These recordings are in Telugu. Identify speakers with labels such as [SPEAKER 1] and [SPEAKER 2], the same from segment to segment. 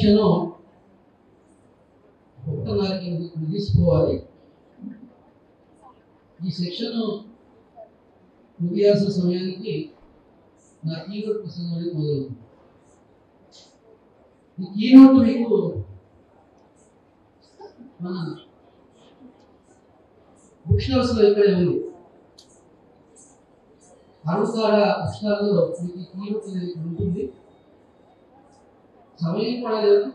[SPEAKER 1] సెక్షన్ 1:30కి ముగిసిపోవాలి. ఈ సెక్షన్ ముగియాల్సిన సమయానికి నా కీనోట్ ప్రసంగం అనేది మొదలవుతుంది. ఈ కీనోట్ మీకు మన బుక్ స్టాల్స్ లో ఇక్కడే ఉంది. అరుణార బుక్ స్టాల్ లో మీకు కీనోట్ అనేది ఉంటుంది. సమయం కూడా లేదు,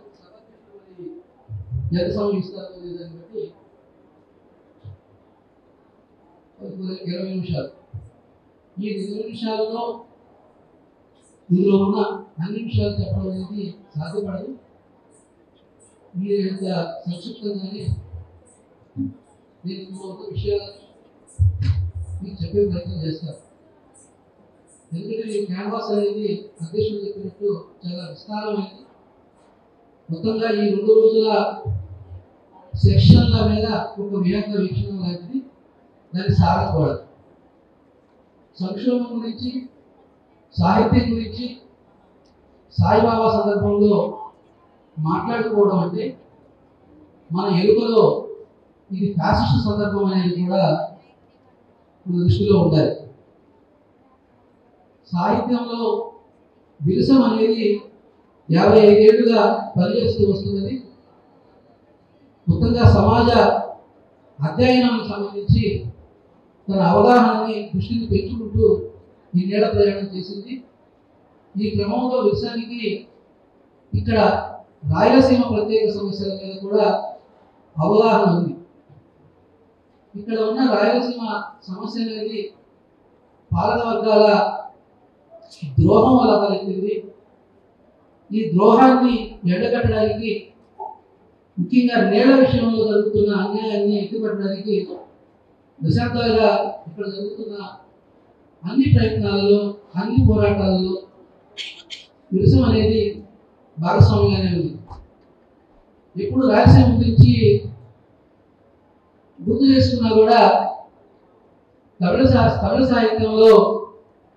[SPEAKER 1] ఎంత సమయం ఇస్తారు దాన్ని బట్టి 20 నిమిషాలు. ఈ 20 నిమిషాలలో ఇందులో ఉన్న అన్ని విషయాలు చెప్పడం అనేది సాధ్యపడదు. మీరు ఎంత సంక్షిప్తంగానే నేను ఒక విషయాలు మీకు చెప్పే ప్రయత్నం చేస్తారు. ఎందుకంటే ఈ క్యాన్వాస్ అనేది అధ్యక్షుడు చెప్పినట్టు చాలా విస్తారమైంది. మొత్తంగా ఈ 2 రోజుల సెక్షన్ల మీద ఒక విహంగ వీక్షణ లాంటిది దాన్ని సాగకూడదు. సంక్షోభం గురించి, సాహిత్యం గురించి సాయిబాబా సందర్భంలో మాట్లాడుకోవడం అంటే మన ఎరుకలో ఇది ఫ్యాసిస్ట్ సందర్భం అనేది కూడా మన దృష్టిలో ఉండాలి. సాహిత్యంలో విరసం అనేది 55 ఏళ్లుగా పనిచేస్తూ వస్తున్నది. మొత్తంగా సమాజ అధ్యయనానికి సంబంధించి తన అవగాహనని దృష్టిని పెంచుకుంటూ ఈ నేల ప్రయాణం చేసింది. ఈ క్రమంలో విరసానికి ఇక్కడ రాయలసీమ ప్రత్యేక సమస్యల మీద కూడా అవగాహన ఉంది. ఇక్కడ ఉన్న రాయలసీమ సమస్య అనేది పాలక వర్గాల ద్రోహం వల్ల తలెత్తింది. ఈ ద్రోహాన్ని ఎండగట్టడానికి, ముఖ్యంగా నేల విషయంలో జరుగుతున్న అన్యాయాన్ని ఎత్తిపట్టడానికి దశాబ్దాలుగా ఇక్కడ జరుగుతున్న అన్ని ప్రయత్నాలలో, అన్ని పోరాటాలలో విరసం అనేది భాగస్వామ్యంగానే ఉంది. ఎప్పుడు రాయలసీమ గురించి గుర్తు చేసుకున్నా కూడా తమిళ సాహిత్యంలో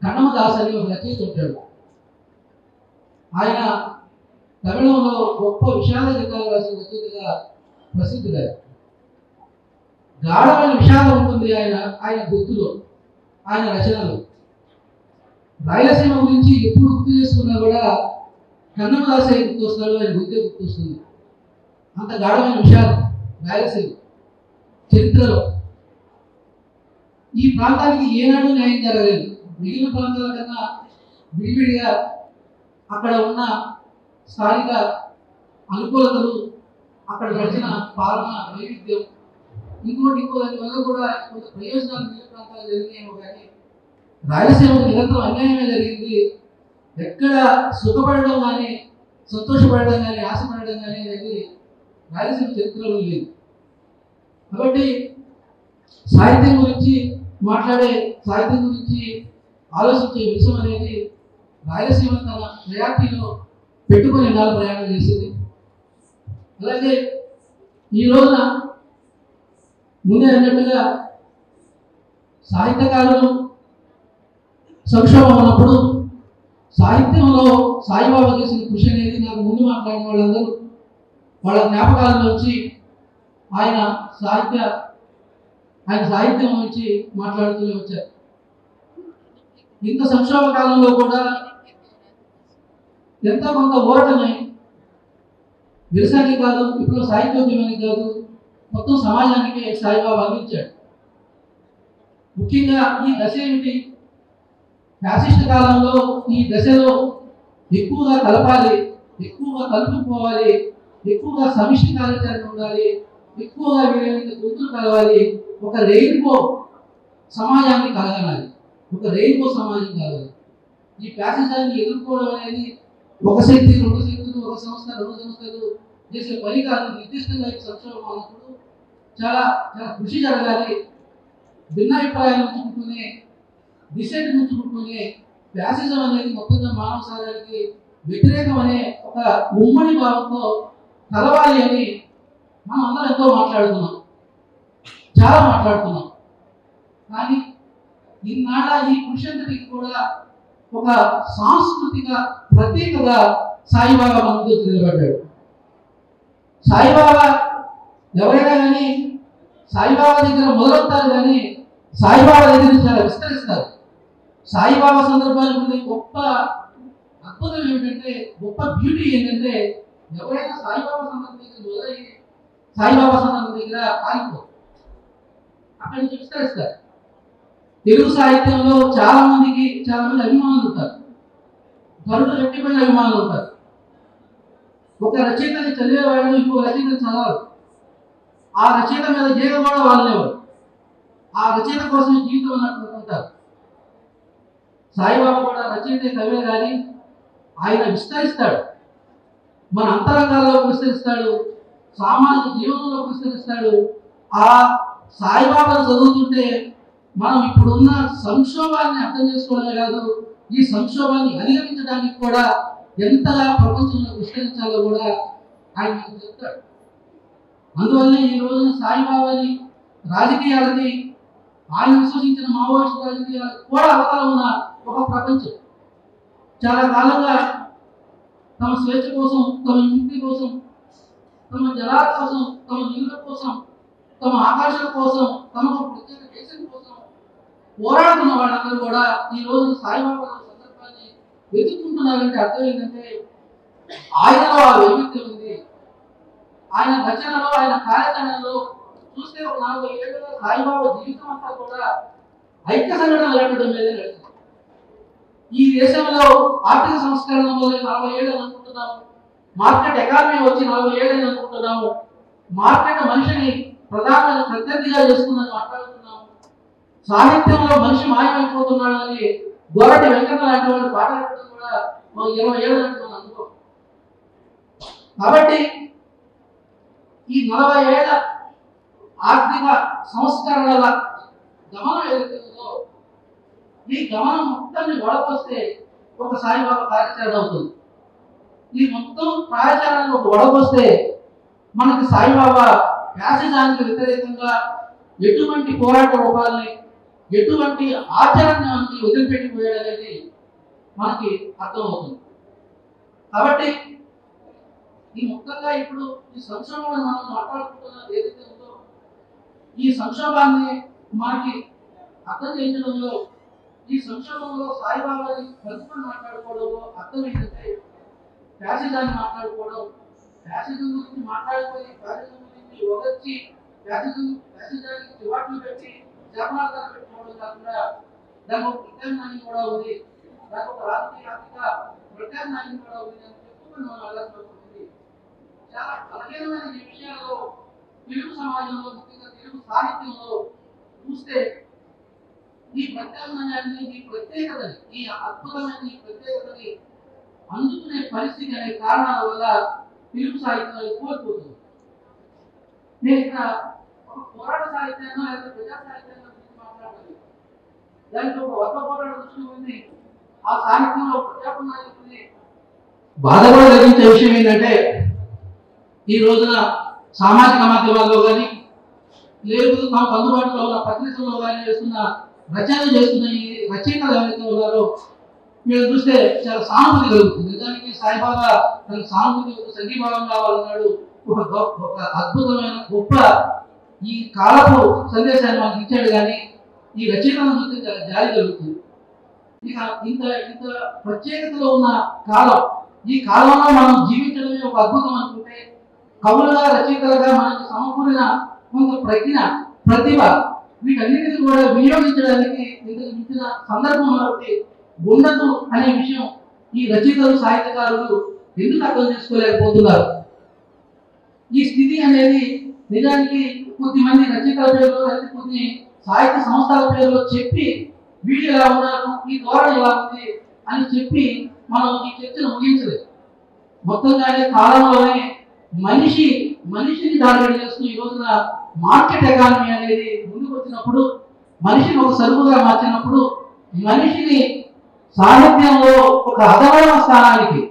[SPEAKER 1] కన్నమదాస్ అని ఒక రచయిత ఉంటాడు. ఆయన తమిళంలో గొప్ప విషాద గీతాలు రాసిన రచయితగా ప్రసిద్ధుడారు. గాఢమైన విషాదం ఉంటుంది ఆయన గుర్తులో, ఆయన రచనలో. రాయలసీమ గురించి ఎప్పుడు గుర్తు చేసుకున్నా కూడా కన్నమదాసే గుర్తొస్తాడు, ఆయన గుర్తే గుర్తొస్తుంది. అంత గాఢమైన విషాదం రాయలసీమ చరిత్రలో. ఈ ప్రాంతానికి ఏనాడు న్యాయం జరగలేదు. మిగిలిన ప్రాంతాల కన్నా విడివిడిగా అక్కడ ఉన్న స్థానిక అనుకూలతలు, అక్కడ గడిచిన పాలన వైవిధ్యం, ఇంకో దాని వల్ల కూడా కొంత ప్రయోజనాలు మిగిలిన ప్రాంతాలు జరిగినాయేమో కానీ రాయలసీమకు నిరంతరం అన్యాయమే జరిగింది. ఎక్కడ సుఖపడడం కానీ, సంతోషపడడం కానీ, ఆశపడడం కానీ అనేది రాయలసీమ చరిత్రలో లేదు. కాబట్టి సాహిత్యం గురించి మాట్లాడే, సాహిత్యం గురించి ఆలోచించే విషయం అనేది రాయలసీమ తన ప్రయాణిలో పెట్టుకొని నాలుగు ప్రయాణం చేసింది. అలాగే ఈ రోజున ముందే అన్నట్టుగా సాహిత్యకారులు సంక్షోభం ఉన్నప్పుడు సాహిత్యంలో సాయిబాబా చేసిన కృషి అనేది నాకు ముందు మాట్లాడిన వాళ్ళందరూ వాళ్ళ జ్ఞాపకాలలోంచి ఆయన సాహిత్యం నుంచి మాట్లాడుతూనే వచ్చారు. ఇంత సంక్షోభ కాలంలో కూడా ఎంతో కొంత ఊరటని విరసానికి కాదు, ఇప్పుడు సాహిత్యోద్యమానికి కాదు, మొత్తం సమాజానికి సాయిబాబా అందించాడు. ముఖ్యంగా ఈ దశ ఏమిటి? ఫ్యాసిస్ట్ కాలంలో ఈ దశలో ఎక్కువగా కలపాలి, ఎక్కువగా కలుపుకోవాలి, ఎక్కువగా సమిష్టి కార్యాచరణ ఉండాలి, ఎక్కువగా వీలైనంత గొంతులు కలవాలి, ఒక రెయిన్బో సమాజాన్ని కలగనాలి, ఒక రెయిన్బో సమాజం కలగాలి. ఈ ఫ్యాసిజాన్ని ఎదుర్కోవడం అనేది ఒక శక్తి, రెండు శక్తులు, ఒక సంస్థ, రెండు సంస్థలు చేసే పని కాదు. నిర్దిష్టంగా ఈ సంక్షోభం అన్నప్పుడు చాలా చాలా కృషి జరగాలి. భిన్నాభిప్రాయాలు ఉంచుకుంటూనే, డిసెంట్ ఉంచుకుంటూనే ఫ్యాసిజం అనేది మొత్తంగా మానవ సమాజానికి వ్యతిరేకం అనే ఒక ఉమ్మడి భావంతో కలవాలి అని మనం అందరం ఎంతో మాట్లాడుతున్నాం, చాలా మాట్లాడుతున్నాం. కానీ ఈనాడ ఈ కృషి అంతటికి కూడా ఒక సాంస్కృతిక ప్రతీకగా సాయిబాబా మన ముందు నిలబడ్డాడు. సాయిబాబా ఎవరైనా కానీ సాయిబాబా దగ్గర మొదలవుతారు కానీ సాయిబాబా దగ్గర నుంచి చాలా విస్తరిస్తారు. సాయిబాబా సందర్భానికి ఉండే గొప్ప అద్భుతం ఏమిటంటే, గొప్ప బ్యూటీ ఏంటంటే, ఎవరైనా సాయిబాబా సందర్భం దగ్గర మొదలయ్యి సాయిబాబా సందర్భం దగ్గర ఆగిపోరు, అక్కడి నుంచి విస్తరిస్తారు. తెలుగు సాహిత్యంలో చాలా మంది అభిమానులు ఉంటారు, గరుడు రెట్టిపోయిన అభిమానులు ఉంటారు. ఒక రచయితని చదివేవాళ్ళు ఇంకో రచయితని చదవరు, ఆ రచయిత మీద గీత కూడా వాళ్ళేవారు, ఆ రచయిత కోసం జీవితం అన్నట్టు ఉంటారు. సాయిబాబా కూడా రచయిత కవే కానీ ఆయన విస్తరిస్తాడు, మన అంతరంగాల్లో విస్తరిస్తాడు, సామాజిక జీవనంలో విస్తరిస్తాడు. ఆ సాయిబాబాను చదువుతుంటే మనం ఇప్పుడున్న సంక్షోభాన్ని అర్థం చేసుకోవడమే కాదు, ఈ సంక్షోభాన్ని అధిగమించడానికి కూడా ఎంతగా ప్రపంచంలో విస్తరించాలో కూడా ఆయన మనకు చెప్తాడు. అందువల్లే ఈ రోజున సాయిబాబాని రాజకీయాలకి, ఆయన విశ్వసించిన మావోయిస్ట్ రాజకీయాలకు కూడా అవతల ఉన్న ఒక ప్రపంచం చాలా కాలంగా తమ స్వేచ్ఛ కోసం, తమ ఇంటి కోసం, తమ జలాల కోసం, తమ నిధుల కోసం, తమ ఆకాశాల కోసం, తమకు ప్రత్యేక దేశం కోసం పోరాడుతున్న వాళ్ళందరూ కూడా ఈ రోజు సాయిబాబా సందర్భాన్ని వెతుక్కుంటున్నారంటే అర్థం ఏంటంటే, ఆయనలో ఆ వైవిధ్యం ఉంది. ఆయన రచనలో, ఆయన కార్యాచరణలో చూస్తే ఒక 40 ఏళ్ళుగా సాయిబాబా జీవితం అంతా కూడా ఐక్య సంఘటన లేపడం మీదే నడిచింది. ఈ దేశంలో ఆర్థిక సంస్కరణ మొదలై 40 ఏళ్ళు అనుకుంటున్నాము, మార్కెట్ ఎకానమీ వచ్చి 40 ఏళ్ళు అనుకుంటున్నాము, మార్కెట్ మనిషిని ప్రధానమైన ప్రత్యర్థిగా చేసుకుందని మాట్లాడుతున్నాము, సాహిత్యంలో మనిషి మాయమైపోతున్నాడు అని గోరటి వెంకట లాంటి వాళ్ళు మాట్లాడటం కూడా 20 ఏళ్ళ నాటి మనం అనుకో. కాబట్టి ఈ 40 ఏళ్ళ ఆర్థిక సంస్కరణల గమనం ఏదైతే ఉందో, ఈ గమనం మొత్తాన్ని వడపోస్తే ఒక సాయిబాబా కార్యాచరణ అవుతుంది. ఈ మొత్తం కార్యాచరణను ఒక వడపోస్తే మనకి సాయిబాబా ఫ్యాసిజానికి వ్యతిరేకంగా ఎటువంటి పోరాట రూపాలని, ఎటువంటి ఆచరణని వదిలిపెట్టిపోయాడనేది మనకి అర్థమవుతుంది. కాబట్టి ఈ మొత్తంగా ఇప్పుడు ఈ సంక్షోభాన్ని మనం మాట్లాడుకుంటున్నది ఏదైతే ఉందో, ఈ సంక్షోభాన్ని మనకి అర్థం చేయించడంలో, ఈ సంక్షోభంలో సాయిబాబాని ప్రతిభను మాట్లాడుకోవడంలో అర్థం ఏంటంటే, ఫ్యాసిజాన్ని మాట్లాడుకోవడం, ఫ్యాసిజం గురించి మాట్లాడుకొని ఫ్యాసిజం గురించి ఒకచ్చి ఫ్యాసిజానికి చివాట్లు పెట్టి శాపనార్థాలు పెట్టుకోవడం కాకుండా దానికి ఒక ప్రత్యామ్నాయం కూడా ఉంది, దానికి ఒక రాజకీయ ఆర్థిక ప్రత్యామ్నాయం కూడా ఉంది అని చెప్పుకొని మనం వెళ్ళాల్సి వస్తుంది. చాలా బలహీనమైన ఈ విషయాల్లో తెలుగు సమాజంలో, ముఖ్యంగా తెలుగు సాహిత్యంలో చూస్తే ఈ ప్రత్యామ్నాయాన్ని, ఈ ప్రత్యేకతని, ఈ అద్భుతమైన ఈ ప్రత్యేకతని అందుకునే పరిస్థితి అనే కారణాల వల్ల తెలుగు సాహిత్యం కోల్పోతుంది. నేను ఇక్కడ ఒక పోరాట సాహిత్యాన్ని లేదా ప్రజా సాహిత్యాన్ని గురించి మాట్లాడాలి, దానికి ఒక వర్గ పోరాట దృష్టి ఉంది, ఆ సాహిత్యంలో ప్రజాపన్నాయం ఉంది. బాధ కూడా కలిగించే విషయం ఏంటంటే, ఈ రోజున సామాజిక మాధ్యమాల్లో కానీ లేదు తమకు అందుబాటులో ఉన్న పత్రికల్లో కానీ చేస్తున్న రచనలు చేస్తున్న ఈ రచయితలు ఎవరైతే ఉన్నారో వీళ్ళు చూస్తే చాలా సానుభూతి కలుగుతుంది. నిజానికి సాయిబాబా తన సానుభూతి సంఘీభావం కావాలన్నాడు, ఒక అద్భుతమైన గొప్ప ఈ కాలపు సందేశాన్ని మనకి ఇచ్చాడు. కానీ ఈ రచయితలను చూస్తే చాలా జాలి కలుగుతుంది. ఇక ఇంత ప్రత్యేకతలో ఉన్న కాలం, ఈ కాలంలో మనం జీవించడమే ఒక అద్భుతం అనుకుంటే, కవులుగా రచయితలుగా మనకు సమకూరిన కొంత ప్రజ్ఞ, ప్రతిభ, వీటన్నిటిని కూడా వినియోగించడానికి ఇంతకు మించిన సందర్భం మరొకటి ఉండదు అనే విషయం ఈ రచయితలు, సాహిత్యకారులు ఎందుకు అర్థం చేసుకోలేకపోతున్నారు. ఈ స్థితి అనేది నిజానికి కొద్దిమంది రచయితల పేరులో లేదా కొన్ని సాహిత్య సంస్థల పేరులో చెప్పి వీళ్ళు ఎలా ఉన్నారు, ఈ ధోరణి ఎలా ఉంది అని చెప్పి మనం ఈ చర్చను ముగించలేదు. మొత్తంగానే కాలంలోనే మనిషిని టార్గెట్ చేస్తూ ఈ రోజున మార్కెట్ ఎకానమీ అనేది ముందుకు వచ్చినప్పుడు, మనిషిని ఒక సరుకుగా మార్చినప్పుడు, మనిషిని సాహిత్యంలో ఒక అధమైన స్థానానికి,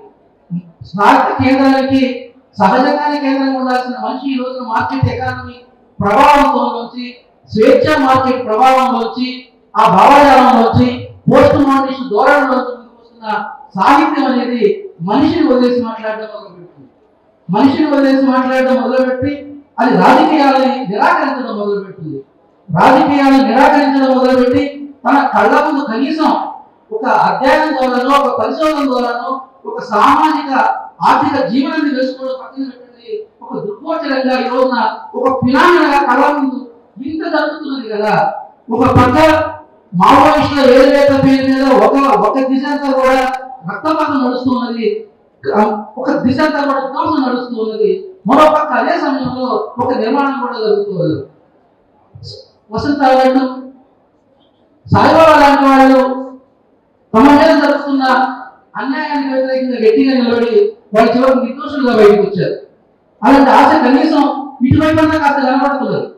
[SPEAKER 1] సాహిత్య కేంద్రానికి, సహజంగానే కేంద్రంగా ఉండాల్సిన మనిషి ఈ రోజున మార్కెట్ ఎకానమీ ప్రభావంలోంచి, స్వేచ్ఛ మార్కెట్ ప్రభావంలోంచి, ఆ భావజాలంలోంచి, పోస్ట్ మోడర్నిస్ట్ ధోరణిలోంచి ముందుకు వస్తున్న సాహిత్యం అనేది మనిషిని వదిలేసి మాట్లాడడం మొదలుపెట్టింది. మనిషిని వదిలేసి మాట్లాడడం మొదలుపెట్టి అది రాజకీయాలని నిరాకరించడం మొదలుపెట్టింది. రాజకీయాలను నిరాకరించడం మొదలుపెట్టి తన కళ్ళ ముందు కనీసం ఒక అధ్యయనం ద్వారానో, ఒక పరిశోధన ద్వారానో, ఒక సామాజిక ఆర్థిక జీవనాన్ని వేసుకోవడం పక్కన పెట్టండి, ఒక దుర్గోచరంగా ఈ రోజున ఒక ఫినామినల్గా కళ్ళ ముందు ఇంత జరుగుతున్నది కదా. ఒక పక్క మావోయిస్టుల ఏదైత పేరు మీద ఒక దిశ అంతా కూడా రక్తపాతం నడుస్తున్నది, ఒక దిశ అంతా కూడా విధ్వంసం నడుస్తున్నది. మరో పక్క అదే సమయంలో ఒక నిర్మాణం కూడా జరుగుతున్నది. వసంత వాళ్ళు, సాయిబాబా లాంటి వాళ్ళు తమ మీద జరుగుతున్న అన్యాయానికి వ్యతిరేకంగా గట్టిగా నిలబడి వాళ్ళ చివరికి నిర్దోషులుగా బయటకు వచ్చారు. అలాంటి ఆశ కనీసం ఇటువైపు కాస్త కనబడుతున్నది.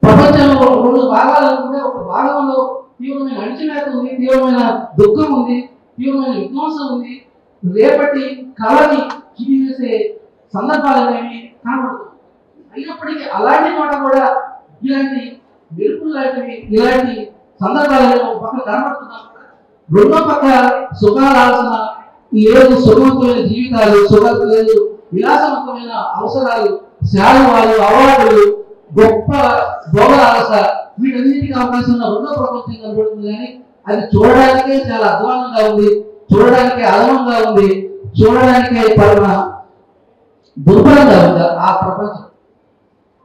[SPEAKER 1] ప్రపంచంలో రెండు భాగాలు అనుకుంటే ఒక భాగంలో తీవ్రమైన అణిచివేత ఉంది, తీవ్రమైన దుఃఖం ఉంది, తీవ్రమైన విధ్వంసం ఉంది. రేపటి కళని చిరివేసే సందర్భాలు అనేవి కనబడుతుంది. అయినప్పటికీ అలాంటి చోట కూడా ఇలాంటి మెరుపులు లాంటివి, ఇలాంటి సందర్భాలు ఒక పక్కన కనబడుతున్నా కూడా రెండో పక్క సుఖాలాల్సిన లేదు, సుఖవంతమైన జీవితాలు, లేదు విలాసవంతమైన అవసరాలు, శాలవాలు, అవార్డులు, గొప్ప భోగలాలస, వీటన్నిటికీ అవకాశం ఉన్న రెండో ప్రపంచం కనబడుతుంది. కానీ అది చూడడానికే చాలా అధ్వానంగా ఉంది, చూడడానికి అదనంగా ఉంది, చూడడానికే పరమ దుర్బలంగా ఉంది ఆ ప్రపంచం.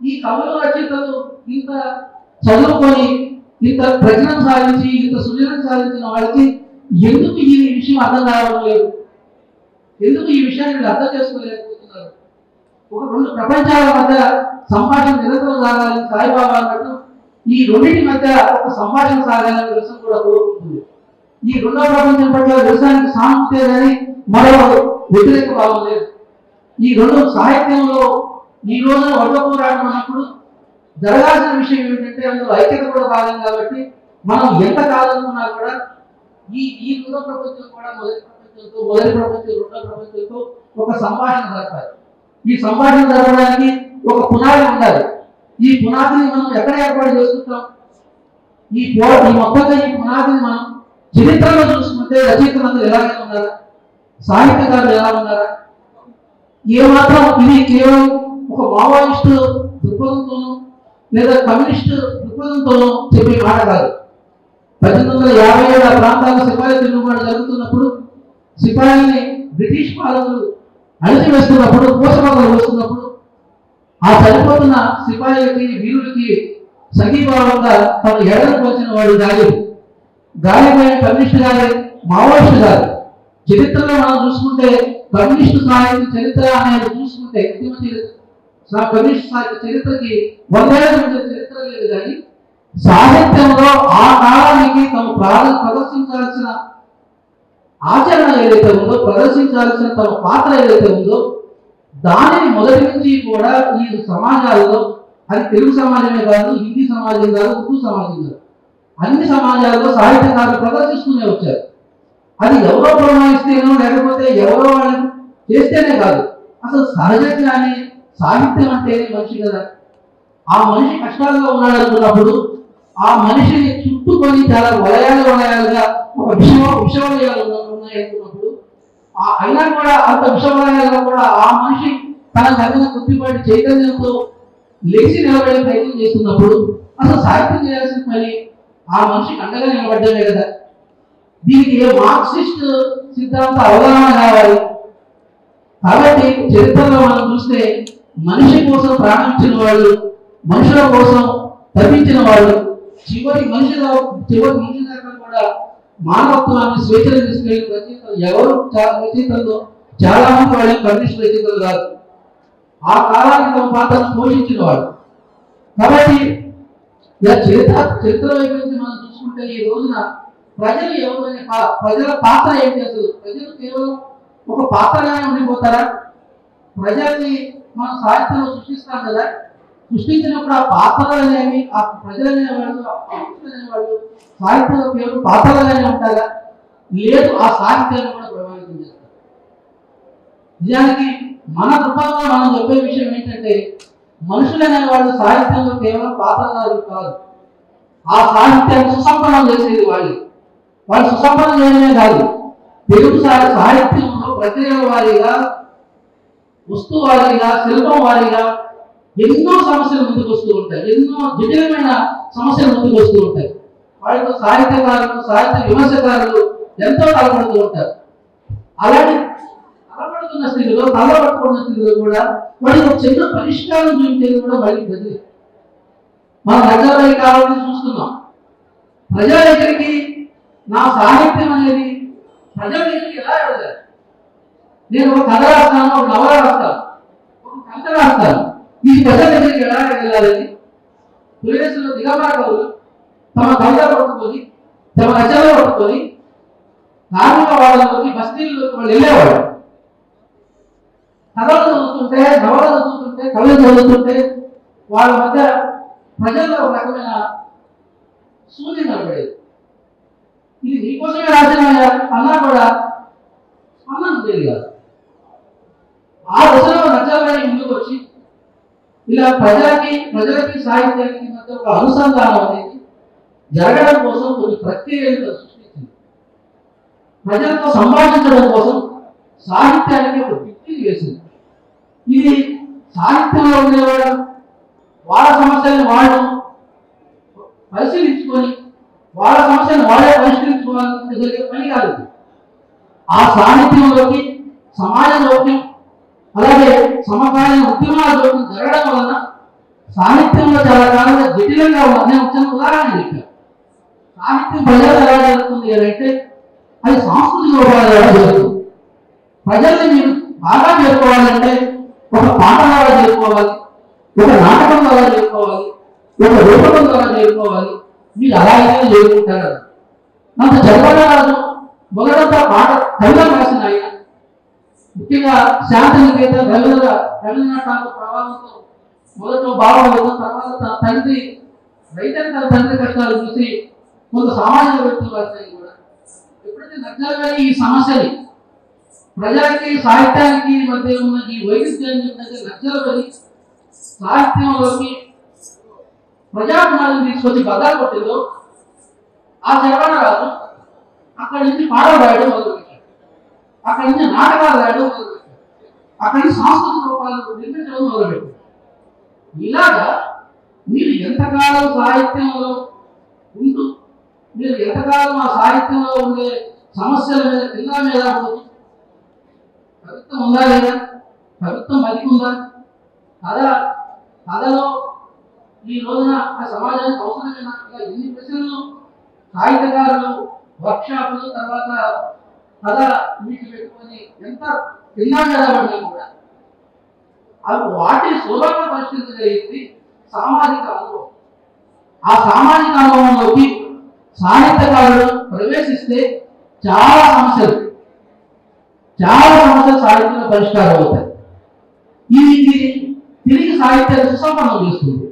[SPEAKER 1] ఈ కవులు రచయితలు ఇంత చదువుకొని, ఇంత ప్రజ్ఞను సాధించి, ఇంత సృజనం సాధించిన వాళ్ళకి ఎందుకు ఈ విషయం అర్థం కావడం లేదు? ఎందుకు ఈ విషయాన్ని అర్థం చేసుకోలేకపోతున్నారు? ఒక రెండు ప్రపంచాల మధ్య సంభాషణ నిరంతరం సాగాలని సాయిబాబా అన్నట్టు ఈ రెండింటి మధ్య ఒక సంభాషణ సాగాలని విషయం కూడా కోరుకుంటుంది. ఈ రెండో ప్రపంచం పట్ల విషయానికి సానుభూతే కానీ మరో వ్యతిరేక భావం లేదు. ఈ రెండు సాహిత్యంలో ఈ రోజున వర్గ పోరాటం అన్నప్పుడు జరగాల్సిన విషయం ఏమిటంటే అందులో ఐక్యత కూడా భాగం. కాబట్టి మనం ఎంత కాదనుకున్నా కూడా ఈ రెండో ప్రపంచం కూడా మొదటి ప్రపంచం రెండో ప్రపంచంతో ఒక సంభాషణ జరపాలి. ఈ సంభాషణ జరపడానికి ఒక పునాది ఉండాలి. ఈ పునాదిని మనం ఎక్కడ ఏర్పాటు చేసుకుంటాం? ఈ మొత్తంగా ఈ పునాదిని మనం చరిత్రలో చూసుకుంటే రచయితలందరూ ఎలాగే ఉన్నారా, సాహిత్యకారులు ఎలా ఉన్నారా? ఏమాత్రం ఇది కేవలం ఒక మావోయిస్టు దృక్పథంతోనూ లేదా కమ్యూనిస్టు దృక్పథంతోనూ చెప్పే మాట కాదు. 1857 ఆ ప్రాంతాల్లో సిపాయి తిరుగుబాటు జరుగుతున్నప్పుడు, సిపాయిని బ్రిటిష్ పాలకులు అణిచివేస్తున్నప్పుడు, పోషకాలు వస్తున్నప్పుడు ఆ చనిపోతున్న సిపాయిలకి, వీరులకి సంఘీభావంగా తన ఎడలకు వచ్చిన వాడు గాలిపోయిన కమ్యూనిస్టు గారి, మావోయిస్టు గారు. చరిత్రలో మనం చూసుకుంటే కమ్యూనిస్టు సాహిత్య చరిత్ర అనేది చూసుకుంటే కమ్యూనిస్ట్ సాహిత్య చరిత్రకి 100 ఏళ్ల చరిత్ర లేదు. కానీ సాహిత్యంలో ఆ కాలానికి తమ ప్రదర్శించాల్సిన ఆచరణ ఏదైతే ఉందో, ప్రదర్శించాల్సిన తమ పాత్ర ఏదైతే ఉందో, దానిని మొదటి నుంచి కూడా ఈ సమాజాల్లో, అది తెలుగు సమాజమే కాదు, హిందీ సమాజం కాదు, ఉర్దూ సమాజం కాదు, అన్ని సమాజాల్లో సాహిత్యకారులు ప్రదర్శిస్తూనే వచ్చారు. అది ఎవరో ప్రమాణిస్తేనో లేకపోతే ఎవరో వాళ్ళని చేస్తేనే కాదు, అసలు సహజంగానే సాహిత్యం అంటేనే మనిషి కదా. ఆ మనిషి కష్టాల్లో ఉన్నాడు అనుకున్నప్పుడు ఆ మనిషిని చుట్టుకొని చాలా వలయాలుగా ఒక విషవలయాలు ఉన్నాయి అనుకున్నప్పుడు, అయినా కూడా అంత విషవలయాల్లో కూడా ఆ మనిషి తన తగిన గుర్తిపాటి చైతన్యంతో లేచి నిలబడే ప్రయత్నం చేస్తున్నప్పుడు అసలు సాహిత్యం చేయాల్సిన పని ఆ మనిషికి అండగా నిలబడ్డమే కదా. దీనికి మార్క్సిస్ట్ సిద్ధాంత అవగాహన కావాలి. కాబట్టి చరిత్రలో మనం చూస్తే మనిషి కోసం ప్రాణించిన వాళ్ళు, మనుషుల కోసం తప్పించిన వాళ్ళు, చివరి మనిషి దాకా కూడా మానవత్వాన్ని స్వేచ్ఛను తీసుకెళ్ళిన రచయితలు ఎవరు? రచయితల్లో చాలా మంది వాళ్ళ కమ్యూనిస్ట్ రచయితలు కాదు, ఆ కాలానికి తమ పాత్రను పోషించిన వాళ్ళు. కాబట్టి చరిత్ర వైపు నుంచి మనం చూసుకుంటే ఈ రోజున ప్రజలు ఎవరైనా ప్రజల పాత్ర ఏంటి? అసలు ప్రజలు కేవలం ఒక పాత్రగానే ఉండిపోతారా? ప్రజల్ని మనం సాహిత్యంలో సృష్టిస్తాం కదా, సృష్టించినప్పుడు ఆ పాత్రలు అనేవి, ఆ ప్రజలు అనేవాళ్ళు, అనేవాళ్ళు సాహిత్యంలో కేవలం పాత్రలుగానే ఉంటారా? లేదు, ఆ సాహిత్యాన్ని కూడా ప్రభావితం చేస్తారు. నిజానికి మన దృక్పథంలో మనం చెప్పే విషయం ఏంటంటే, మనుషులు అనేవాళ్ళు సాహిత్యంలో కేవలం పాత్రదారులు కాదు, ఆ సాహిత్యాన్ని సుసంపన్నం చేసేది వాళ్ళు సుసంపన్నం చేయడమే కాదు, తెలుగు సాహిత్యంలో ప్రక్రియల వారీగా వస్తువు వారీగా శిల్పం వారీగా ఎన్నో సమస్యలు ముందుకు వస్తూ ఉంటాయి, ఎన్నో జటిలమైన సమస్యలు ముందుకు వస్తూ ఉంటాయి. వాటితో సాహిత్యకారులు సాహిత్య విమర్శకారులు ఎంతో తలపడుతూ ఉంటారు. అలాంటి తలపడుతున్న స్థితిలో తలపడుతున్న స్థితిలో కూడా వాడికి ఒక చిన్న పరిష్కారం చూపించేది కూడా మళ్ళీ ప్రజలు. మనం దగ్గర కావాలని చూస్తున్నాం. ప్రజల దగ్గరికి నా సాహిత్యం అనేది ప్రజల దగ్గరికి ఎలా వెళ్ళాలి? నేను ఒక కథ రాస్తాను, ఒక నవల రాస్తాను, ఒక కవిత రాస్తాను, ఈ ప్రజల దగ్గరికి ఎలా వెళ్ళాలని తొలిదశలో దిగంబర కవులు తమ కవిత పట్టుకొని తమ రచనలు పట్టుకొని కార్మిక వాళ్ళలోకి బస్తీల్లోకి వాళ్ళు వెళ్ళేవాడు. కథలు చదువుతుంటే, నవలు చదువుతుంటే, కవితలు చదువుతుంటే వాళ్ళ మధ్య ప్రజల్లో ఒక రకమైన శూన్యం కనబడేది. ఇది నీకోసమే రాసిన అన్నా కూడా అన్నం తెలియదు. ఆ దశలో నచ్చలని ముందుకు వచ్చి ఇలా ప్రజలకి సాహిత్యానికి మధ్య ఒక అనుసంధానం అనేది జరగడం కోసం కొన్ని ప్రక్రియలను సృష్టించింది. ప్రజలతో సంభాషించడం కోసం సాహిత్యానికి ఒక వ్యక్తిని వేసింది. ఇది సాహిత్యంలో ఉండేవాడు వాళ్ళ సమస్యలను వాళ్ళు పరిశీలించుకొని వాళ్ళ సమస్యను వాళ్ళే పరిష్కరించుకోవాలని జరిగే పని కాదు. ఆ సాహిత్యంలోకి సమాజ జోక్యం అలాగే సమకాలీన ఉద్యమాల జోక్యం జరగడం వలన సాహిత్యంలో చాలా కాలంగా జటిలంగా ఉన్న నేను చిన్న ఉదాహరణ చెప్పాను. సాహిత్యం ప్రజలు ఎలా జరుగుతుంది అంటే అది సాంస్కృతిక రూపాలు ఎలా జరుగుతుంది. ప్రజల్ని మీరు బాగా చేరుకోవాలంటే ఒక పాట ద్వారా చేరుకోవాలి, ఒక నాటకం ద్వారా చేరుకోవాలి, ఒక రూపకం ద్వారా చేరుకోవాలి. మీరు అలా అయితే చేరుకుంటారు. అంత జరపరాజు మొదటంతా పాట కవితలు రాసిన ఆయన ముఖ్యంగా శాంతినికేతన్ రవీంద్రనాథ్ ఠాగూర్ ప్రభావంతో మొదట బావలేదు, తర్వాత తన తండ్రి రైతన్ తన తండ్రి కష్టాలు చూసి కొంత సామాజిక వ్యక్తులు రాస్తాయి కూడా. ఎప్పుడైతే నచ్చలని ఈ సమస్యని ప్రజలకి సాహిత్యానికి మధ్య ఉన్న ఈ వైవిధ్యాన్ని నచ్చలని సాహిత్యంలోకి ప్రజాభిమానం తీసుకొచ్చి బదాలు కొట్టిందో ఆ శరవణరాజు అక్కడి నుంచి పాటలు రాయడం మొదలుపెట్టాడు, అక్కడి నుంచి నాటకాలు రాయడం మొదలుపెట్టాడు, అక్కడి నుంచి సాంస్కృతిక రూపాలు నిర్మించడం మొదలుపెట్టాడు. ఇలాగా మీరు ఎంతకాలం సాహిత్యంలో ఉంటూ మీరు ఎంతకాలం ఆ సాహిత్యంలో ఉండే సమస్యల మీద కింద మీద పోతుంది. కవిత్వం ఉందా లేదా? కవిత్వం బతికుందా? కథలో ఈ రోజున ఆ సమాజానికి అవసరమైన ఎన్ని ప్రశ్నలు సాహిత్యకారులు వర్క్షాపులు తర్వాత కథ మీకు పెట్టుకొని ఎంత కింద మీద పడినా కూడా అవి వాటిని సులభంగా పరిష్కరించగలిగింది సామాజిక అనుభవం. ఆ సామాజిక అనుభవంలోకి సాహిత్యకారులు ప్రవేశిస్తే చాలా సమస్యలు సాహిత్యంలో పరిష్కారం అవుతాయి. ఇది తిరిగి సాహిత్యాన్ని సుసంపన్నం చేస్తుంది.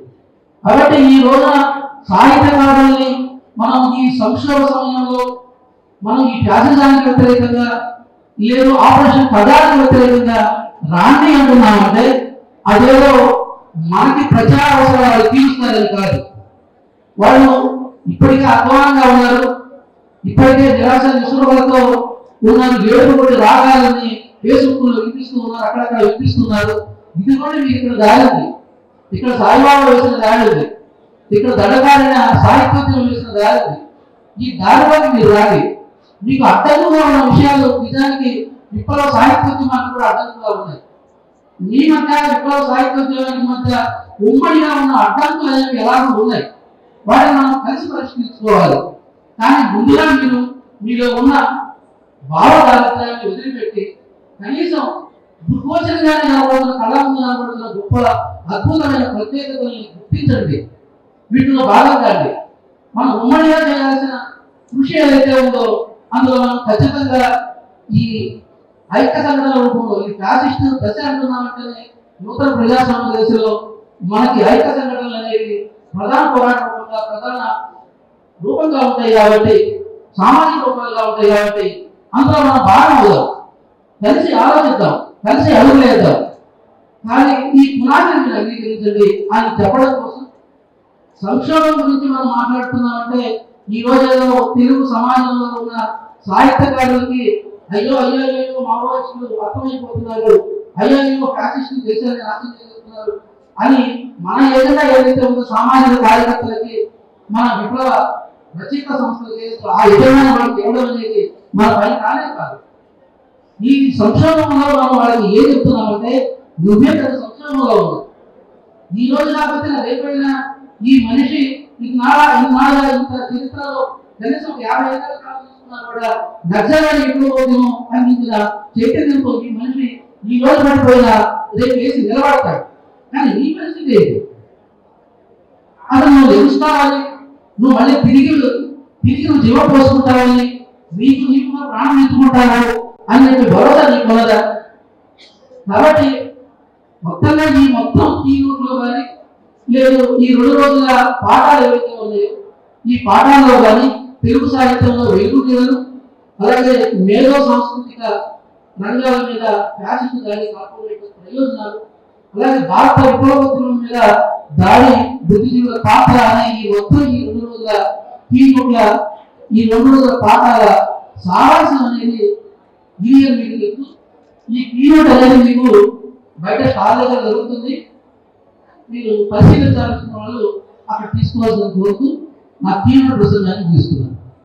[SPEAKER 1] కాబట్టి ఈ రోజున సాహిత్యకారుల్ని మనం ఈ సంక్షోభ సమయంలో మనం ఈ ఫ్యాసిజానికి వ్యతిరేకంగా లేదు ఆపరేషన్ పదానికి వ్యతిరేకంగా రాండి అంటున్నామంటే అదేదో మనకి ప్రజా అవసరాలు తీరుస్తారని కాదు. వాళ్ళు ఇప్పటికే అధ్వానంగా ఉన్నారు, ఇప్పటికే నిరాశ నిస్పృహలతో ఉన్నారు, ఏడుపు కొట్టి రాగాలని ఫేస్బుక్ లో వినిపిస్తూ ఉన్నారు, అక్కడక్కడ వినిపిస్తున్నారు. ఇది కూడా మీకు ఇక్కడ దారి ఉంది, ఇక్కడ సాయిబాబా వేసిన దారి ఉంది, ఇక్కడ దడగారిన సాహిత్యం వేసిన దారి ఉంది. ఈ దారిలోకి మీరు రాలి. మీకు అడ్డంగా ఉన్న విషయాలు నిజానికి విప్లవ సాహిత్యోద్యమానికి కూడా అడ్డంకుగా ఉన్నాయి. మీ మధ్య విప్లవ సాహిత్యోద్యమానికి మధ్య ఉమ్మడిగా ఉన్న అడ్డంకులు అనేవి ఎలాగో ఉన్నాయి, వాటిని మనం కలిసి పరిష్కరించుకోవాలి. కానీ ముందుగా మీలో ఉన్న భావదారిద్ర్యాన్ని వదిలిపెట్టి కనీసం దుర్గోచరంగానే కనబడుతున్న కళ ముందు కనబడుతున్న గొప్ప అద్భుతమైన ప్రత్యేకతల్ని గుర్తించండి. వీటిలో భాగంగా మనం ఉమ్మడిగా చేయాల్సిన కృషి ఏదైతే ఉందో అందులో మనం ఖచ్చితంగా ఈ ఐక్య సంఘటన రూపంలో ఈ ఫ్యాసిస్ట్ దశ అంటున్నామంటేనే నూతన ప్రజాస్వామ్య దశలో మనకి ఐక్య సంఘటనలు అనేవి ప్రధాన పోరాట రూపంగా ప్రధాన రూపంగా ఉంటాయి కాబట్టి సామాజిక రూపాలుగా ఉంటాయి కాబట్టి అందులో మనం భాగం అవుదాం, కలిసి ఆలోచిద్దాం, కలిసి అడుగులేద్దాం. కానీ ఈ పునాదిని మీరు అంగీకరించండి అని చెప్పడం కోసం సంక్షోభం గురించి మనం మాట్లాడుతున్నామంటే ఈ రోజు తెలుగు సమాజంలో ఉన్న సాహిత్యకారులకి అయ్యో అయ్యో అయ్యో మావోయిస్టులు అర్థమైపోతున్నారు, అయ్యో ఫ్యాసిస్ట్ దేశాన్ని నాశనం చేస్తున్నారు అని మన ఏదైనా ఏదైతే ఉందో సామాజిక కార్యకర్తలకి మన విప్లవ రచయిత సంస్థలకి ఆ యజమాని వాళ్ళకి ఇవ్వడం అనేది మన పైన కానే కాదు. ఈ సంక్షోభంలో మనం వాళ్ళకి ఏం చెప్తున్నామంటే నువ్వే పెద్ద సంక్షోభంలో ఉంది. ఈ రోజు కాకపోతే రేపైనా ఈ మనిషి ఇంత చరిత్రలో కనీసం 50 ఏళ్ళ కాలం తీసుకున్నా కూడా నక్సలైట్ విప్లవోద్యమం అందించిన చైతన్యంతో ఈ మనిషి ఈ రోజు పడిపోయినా రేపు వేసి నిలబడతాడు. కానీ నీ పరిస్థితి ఏంటి? అసలు నువ్వు తెలుసుకోవాలి, నువ్వు మళ్ళీ తిరిగి నువ్వు జీవం పోసుకుంటావని నీకు ప్రాణం ఎత్తుకుంటావు అని చెప్పి భరోసా నీకు ఉన్నదా? కాబట్టి మొత్తంగా ఈ మొత్తం తీరులో కానీ లేదు ఈ 2 రోజుల పాఠాలు ఏవైతే ఉన్నాయో ఈ పాఠాల్లో కానీ తెలుగు సాహిత్యంలో వెలుగుదలను అలాగే మేధో సాంస్కృతిక రంగాల మీద ఫ్యాషన్ కానీ కార్పొరేట్ ప్రయోజనాలు అలాగే భారత విప్లవోద్యమం మీద దాడి బుద్ధిజీవుల పాత్ర అనే ఈ మొత్తం ఈ 2 రోజుల కీనోట్ల ఈ 2 రోజుల పాఠాల సారాంశం అనేది యూనియన్ మీటింగ్. ఈ కీనోట్ అనేది మీకు బయట స్టాల్ దగ్గర జరుగుతుంది, మీరు పరిశీలించాల్సిన వాళ్ళు అక్కడ తీసుకోవాల్సిన కోరుతూ నా కీనోట్ ప్రసంగాన్ని తీసుకున్నాను.